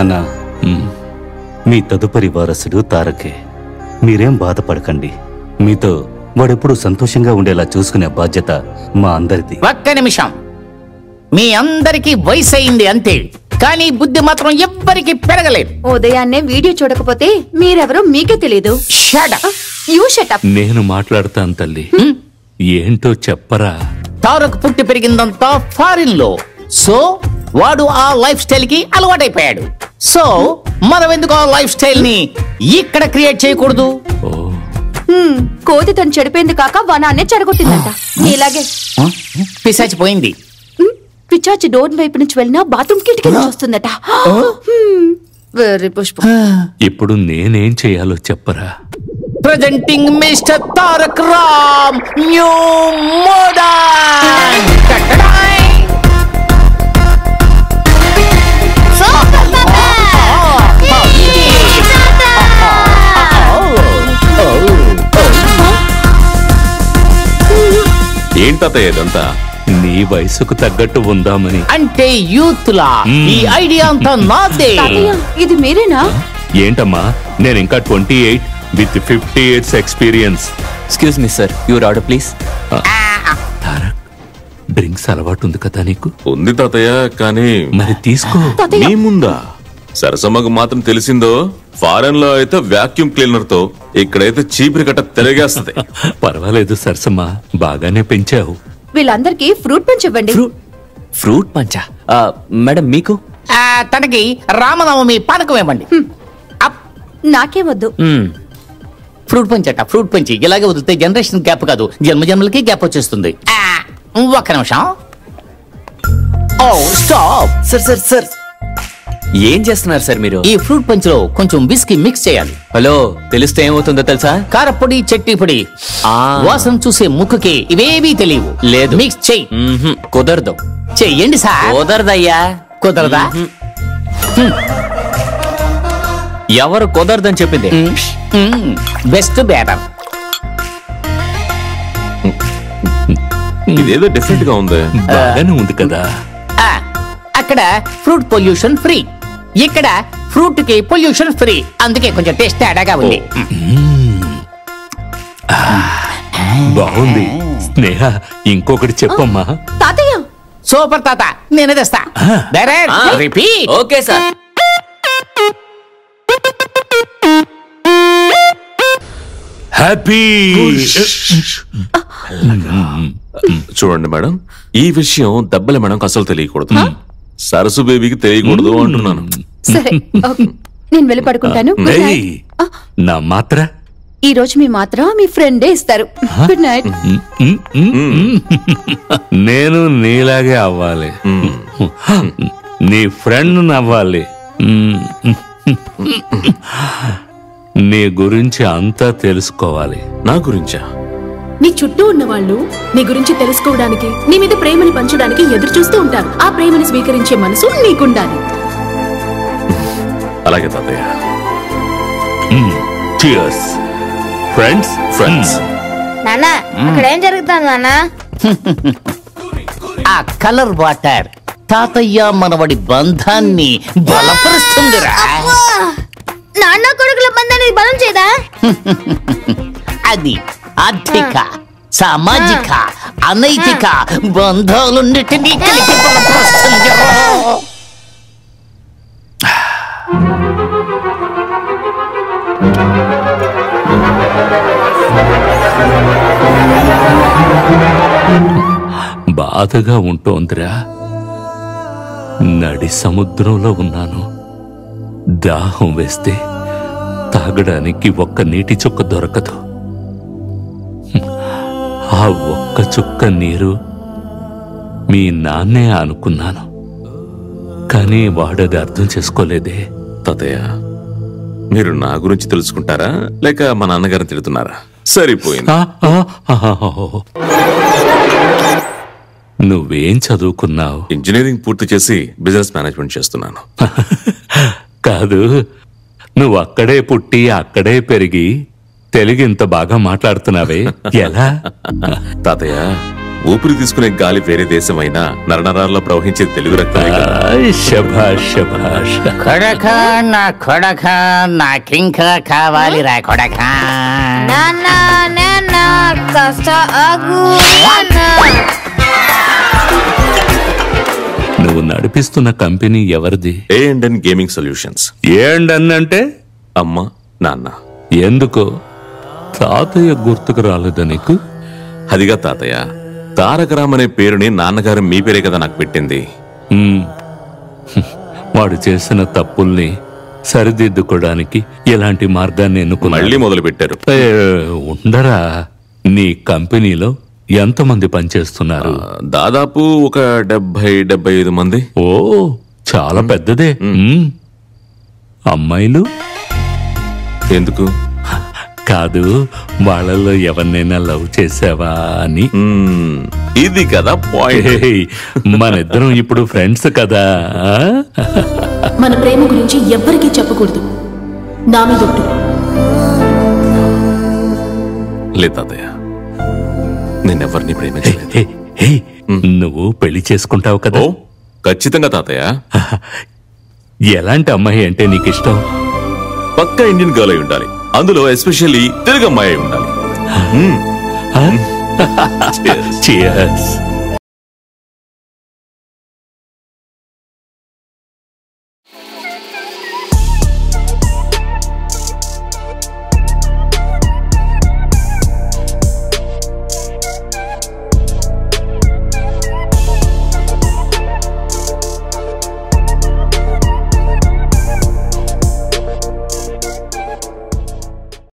అన్నా మీ తదుపరి వారసుడు తారకే. మీరేం బాధపడకండి. మీతో వాడెప్పుడు సంతోషంగా ఉండేలా చూసుకునే బాధ్యత మా అందరిది. ఒక్క నిమిషం. మీ అందరికి వయసు అయింది అంతే, కానీ బుద్ధి మాత్రం ఎవ్వరికి పెరగలేదు. ఉదయాన్నే వీడియో చూడకపోతే మీరెవరో మీకే తెలియదు. నేను మాట్లాడతాను తల్లి. ఏంటో చెప్పరా. తారక్ పుట్టి పెరిగిందంతా ఫారిన్ లో. సో వాడు ఆ లైఫ్ స్టైల్ కి అలవాటైపోయాడు. సో మనం ఎందుకు ఆ లైఫ్ స్టైల్ ని ఇక్కడ క్రియేట్ చేయకూడదు? కోతి తను చెడిపోయింది కాక వనాన్నే చెడగొట్టిందంట. ఇలాగే పిశాచి పోయింది. పిచాచి డోర్ వైపు నుంచి వెళ్ళినా బాత్రూమ్ కిటికీ నుంచి వస్తుందట. వెర్రి పుష్పం. ఇప్పుడు నేనేం చేయాలో చెప్పరా. Presenting mister Tarak Ram new model. ఏంటత ఇదంతా? నీ వయసుకు తగ్గట్టు ఉందామని. అంటే యూత్ లా ఈ ఐడియా అంతా నాదే. ఇది మీరేనా? ఏంటమ్మా, నేను ఇంకా 28 with 50 years experience. Excuse me sir, your order please. Tarak, drinks అలవాటు ఉంది కదా నీకు? ఉంది తాతయ్య, కానీ మరి తీసుకో. నీ ముందా? సరసమ్మకు మాత్రం తెలిసిందో ఫారెన్ లో అయితే వాక్యూమ్ క్లీనర్ తో, ఇక్కడైతే చీపిరి కట్ట తిరగేస్తుంది. పర్వాలేదు సరసమ్మ, బాగానే పెంచావు. వీళ్ళందరికీ ఫ్రూట్ పంచ్ ఇవ్వండి. ఫ్రూట్ పంచా? మేడం మీకు? తనకి రామనవమి పానకం ఇవ్వండి. నాకే వద్దు. ఫ్రూట్ పంచ్ అట, ఫ్రూట్ పంచి. ఇలాగే వదిలితే జనరేషన్ గ్యాప్ కాదు, జన్మ జన్మలకి గ్యాప్ వచ్చేస్తుంది. ఒక్క నిమిషం. ఓ స్టాప్. సార్ సార్ సార్, ఏం చేస్తున్నారు సార్ మీరు? ఈ ఫ్రూట్ పంచ్ లో కొంచెం విస్కీ మిక్స్ చేయాలి. హలో, తెలిస్తే ఏమవుతుందో తెలుసా? కారపొడి, చట్నీ పొడి. వాసన చూసే ముక్కుకి ఇవేవీ తెలియవు. లేదు, మిక్స్ చెయ్యి. కుదరదు. చెయ్యండి సార్. కుదరదయ్యా. కుదరదా? ఎవరు కుదరదని చెప్పింది? Best batter. ఇదేదో డిఫరెంట్ గా ఉంది. బాగానే ఉంది కదా. అక్కడ ఫ్రూట్ పొల్యూషన్ ఫ్రీ, ఇక్కడ ఫ్రూట్ కి పొల్యూషన్ ఫ్రీ. అందుకే కొంచెం టేస్ట్ తేడాగా ఉంది. బాగుంది. స్నేహ, ఇంకొకటి చెప్పమ్మా. తాతయ్య సూపర్ తాత, నేనే తెస్తా. రిపీట్. Okay sir. హ్యాపీ. చూడండి మేడం, ఈ విషయం దెబ్బల మేడంకి అసలు తెలియకూడదు. సరసు బేబీకి తెలియకూడదు అంటున్నాను. సరే, నేను వెళ్ళి పడుకుంటాను. నా మాత్ర ఈ రోజు మీ మాత్రం మీ ఫ్రెండే ఇస్తారు. Good night. నేను నీలాగే అవ్వాలి, నీ ఫ్రెండ్ నవ్వాలి. నీ గురించి అంతా తెలుసుకోవాలి. నా గురించా? నీ చుట్టూ ఉన్న వాళ్ళు నీ గురించి తెలుసుకోవడానికి, నీ మీద ప్రేమని పంచడానికి ఎదురు చూస్తూ ఉంటారు. ఆ ప్రేమని స్వీకరించే మనసు నీకుండాలి. అలాగే తాతయ్య. Cheers. Friends. నాన్న, అక్కడ ఏం జరుగుతుంది నాన్న? ఆ కలర్ వాటర్ తాతయ్య మనవడి బంధాన్ని బలపరుస్తుందిరా. నాన్న కొడుకుల బంధాన్ని బలం చేయదా? అది ఆర్థిక, సామాజిక, అనైతిక బంధాలన్నిటినీ కలిపి బలపరుస్తుంది. బాధగా ఉంటోందిరా. నడి సముద్రంలో ఉన్నాను. దాహం వేస్తే తాగడానికి ఒక్క నీటి చుక్క దొరకదు. ఆ ఒక్క చుక్క నీరు మీ నాన్నే అనుకున్నాను, కానీ వాడది అర్థం చేసుకోలేదే. తాతయ్య, మీరు నా గురించి తెలుసుకుంటారా లేక మా నాన్నగారిని తిడుతున్నారా? సరిపోయింది. నువ్వేం చదువుకున్నావు? ఇంజనీరింగ్ పూర్తి చేసి బిజినెస్ మేనేజ్మెంట్ చేస్తున్నాను. కాదు, నువ్వు అక్కడే పుట్టి అక్కడే పెరిగి తెలుగు ఇంత బాగా మాట్లాడుతున్నావే, ఎలా? తాతయ్య, ఊపిరి తీసుకునే గాలి వేరే దేశమైనా నరనరాల్లో ప్రవహించే తెలుగు రక్తమే కదా. శభాష్ శభాష్. కొడక నా కొడక నాకింకా కావాలిరా కొడక. నాన్న నాన్న కాస్త ఆగు నాన్న. నువ్వు నడిపిస్తున్న కంపెనీ ఎవరిది? A&N gaming solutions. ఏంటన్నంటే అమ్మ నాన్న. ఎందుకో తాతయ్య గుర్తుకు రాలేదా నీకు? అదిగా తాతయ్య, తారకరామ్ అనే పేరుని నాన్నగారు మీ పేరే కదా నాకు పెట్టింది. వాడు చేసిన తప్పుల్ని సరిదిద్దుకోవడానికి ఎలాంటి మార్గాన్ని ఎన్నుకున్నాడు? మళ్ళీ మొదలు పెట్టారు. ఉండరా, నీ కంపెనీలో ఎంతమంది పనిచేస్తున్నారు? దాదాపు ఒక 70-75 మంది. ఓ, చాలా పెద్దదే. అమ్మాయిలు? ఎందుకు? కాదు, వాళ్ళలో ఎవరినైనా లవ్ చేసావా అని. ఇది కదా పాయింట్. మనిద్దరం ఇప్పుడు ఫ్రెండ్స్ కదా. మన ప్రేమ గురించి ఎవ్వరికీ చెప్పకూడదు. నా మీద ఒట్టు. లే తాతయ్య, నేనెవరిని ప్రేమించలేదు. నువ్వు పెళ్లి చేసుకుంటావు కదా? ఓ ఖచ్చితంగా తాతయ్య. ఎలాంటి అమ్మాయి అంటే నీకు ఇష్టం? పక్కా ఇండియన్ గర్ల్ అయి ఉండాలి, అందులో ఎస్పెషల్లీ తెలుగు అమ్మాయి అయి ఉండాలి. Cheers.